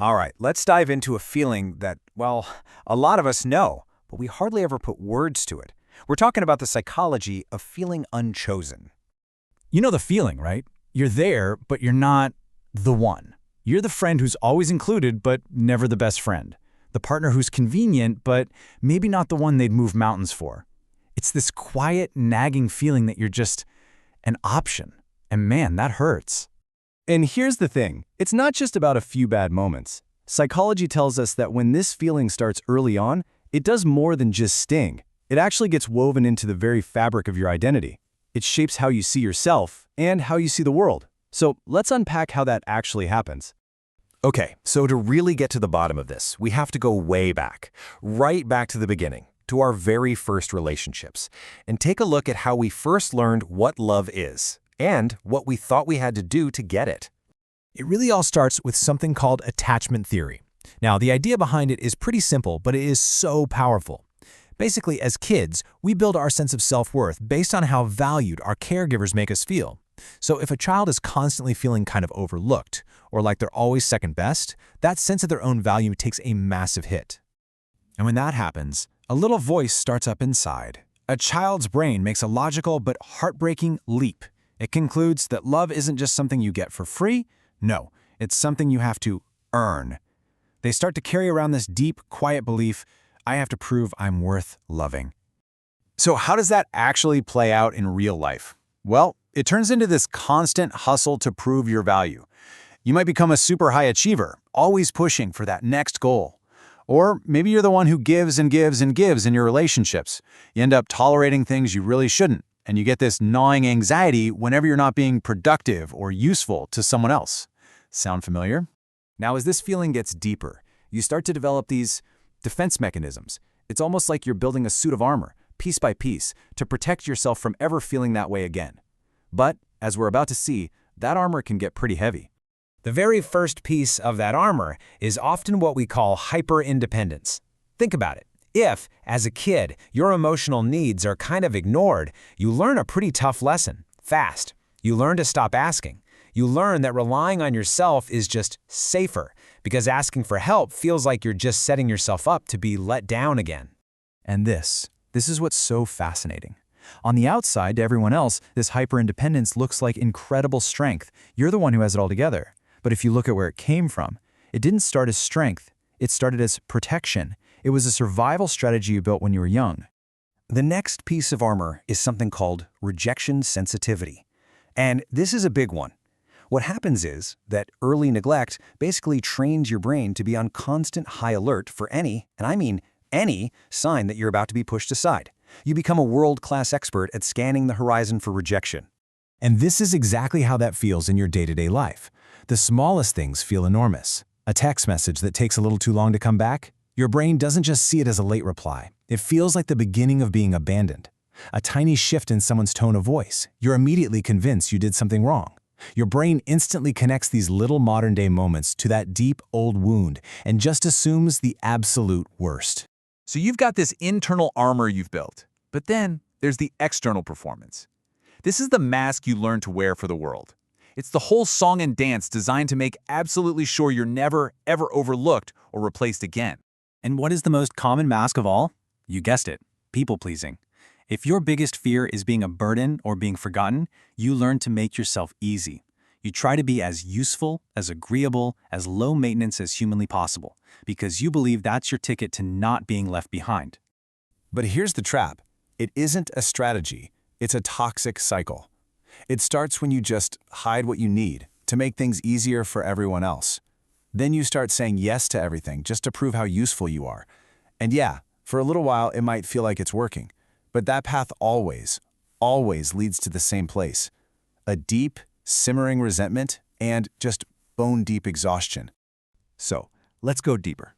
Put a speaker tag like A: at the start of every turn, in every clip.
A: All right, let's dive into a feeling that, well, a lot of us know, but we hardly ever put words to it. We're talking about the psychology of feeling unchosen.
B: You know the feeling, right? You're there, but you're not the one. You're the friend who's always included, but never the best friend. The partner who's convenient, but maybe not the one they'd move mountains for. It's this quiet, nagging feeling that you're just an option. And man, that hurts.
C: And here's the thing, it's not just about a few bad moments. Psychology tells us that when this feeling starts early on, it does more than just sting. It actually gets woven into the very fabric of your identity. It shapes how you see yourself and how you see the world. So let's unpack how that actually happens.
D: Okay, so to really get to the bottom of this, we have to go way back, right back to the beginning, to our very first relationships, and take a look at how we first learned what love is, and what we thought we had to do to get it.
E: It really all starts with something called attachment theory. Now, the idea behind it is pretty simple, but it is so powerful. Basically, as kids, we build our sense of self-worth based on how valued our caregivers make us feel. So if a child is constantly feeling kind of overlooked, or like they're always second best, that sense of their own value takes a massive hit. And when that happens, a little voice starts up inside. A child's brain makes a logical but heartbreaking leap. It concludes that love isn't just something you get for free. No, it's something you have to earn. They start to carry around this deep, quiet belief, I have to prove I'm worth loving.
A: So how does that actually play out in real life? Well, it turns into this constant hustle to prove your value. You might become a super high achiever, always pushing for that next goal. Or maybe you're the one who gives and gives and gives in your relationships. You end up tolerating things you really shouldn't, and you get this gnawing anxiety whenever you're not being productive or useful to someone else. Sound familiar? Now, as this feeling gets deeper, you start to develop these defense mechanisms. It's almost like you're building a suit of armor, piece by piece, to protect yourself from ever feeling that way again. But, as we're about to see, that armor can get pretty heavy.
E: The very first piece of that armor is often what we call hyper-independence. Think about it. If, as a kid, your emotional needs are kind of ignored, you learn a pretty tough lesson, fast. You learn to stop asking. You learn that relying on yourself is just safer, because asking for help feels like you're just setting yourself up to be let down again.
C: And this is what's so fascinating. On the outside, to everyone else, this hyper-independence looks like incredible strength. You're the one who has it all together. But if you look at where it came from, it didn't start as strength. It started as protection. It was a survival strategy you built when you were young.
A: The next piece of armor is something called rejection sensitivity. And this is a big one. What happens is that early neglect basically trains your brain to be on constant high alert for any, and I mean any, sign that you're about to be pushed aside. You become a world-class expert at scanning the horizon for rejection.
E: And this is exactly how that feels in your day-to-day life. The smallest things feel enormous. A text message that takes a little too long to come back? Your brain doesn't just see it as a late reply. It feels like the beginning of being abandoned. A tiny shift in someone's tone of voice. You're immediately convinced you did something wrong. Your brain instantly connects these little modern-day moments to that deep, old wound and just assumes the absolute worst.
F: So you've got this internal armor you've built, but then there's the external performance. This is the mask you learn to wear for the world. It's the whole song and dance designed to make absolutely sure you're never, ever overlooked or replaced again.
C: And what is the most common mask of all? You guessed it, people-pleasing. If your biggest fear is being a burden or being forgotten, you learn to make yourself easy. You try to be as useful, as agreeable, as low maintenance as humanly possible, because you believe that's your ticket to not being left behind.
B: But here's the trap. It isn't a strategy. It's a toxic cycle. It starts when you just hide what you need to make things easier for everyone else. Then you start saying yes to everything just to prove how useful you are. And yeah, for a little while it might feel like it's working. But that path always leads to the same place. A deep, simmering resentment and just bone-deep exhaustion.
C: So, let's go deeper.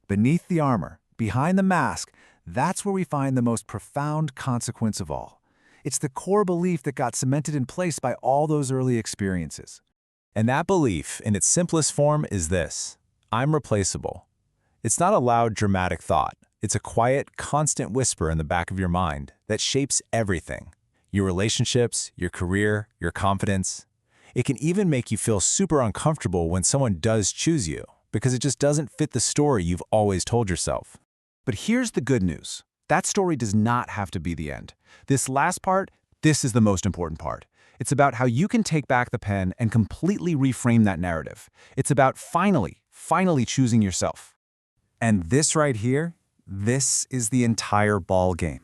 C: Beneath the armor, behind the mask, that's where we find the most profound consequence of all. It's the core belief that got cemented in place by all those early experiences.
E: And that belief, in its simplest form, is this: I'm replaceable. It's not a loud, dramatic thought. It's a quiet, constant whisper in the back of your mind that shapes everything. Your relationships, your career, your confidence. It can even make you feel super uncomfortable when someone does choose you,
B: because it just doesn't fit the story you've always told yourself.
A: But here's the good news. That story does not have to be the end. This last part, this is the most important part. It's about how you can take back the pen and completely reframe that narrative. It's about finally choosing yourself.
B: And this right here, this is the entire ball game.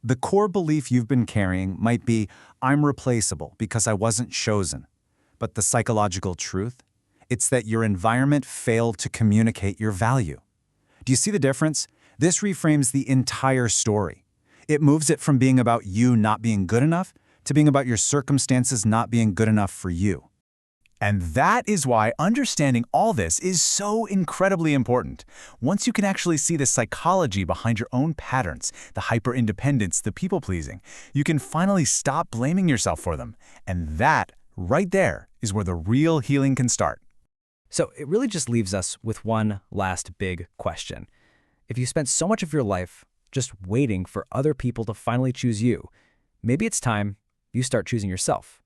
B: The core belief you've been carrying might be, I'm replaceable because I wasn't chosen. But the psychological truth? It's that your environment failed to communicate your value. Do you see the difference? This reframes the entire story. It moves it from being about you not being good enough to being about your circumstances not being good enough for you.
A: And that is why understanding all this is so incredibly important. Once you can actually see the psychology behind your own patterns, the hyper-independence, the people-pleasing, you can finally stop blaming yourself for them. And that, right there, is where the real healing can start.
E: So it really just leaves us with one last big question. If you spent so much of your life just waiting for other people to finally choose you, maybe it's time you start choosing yourself.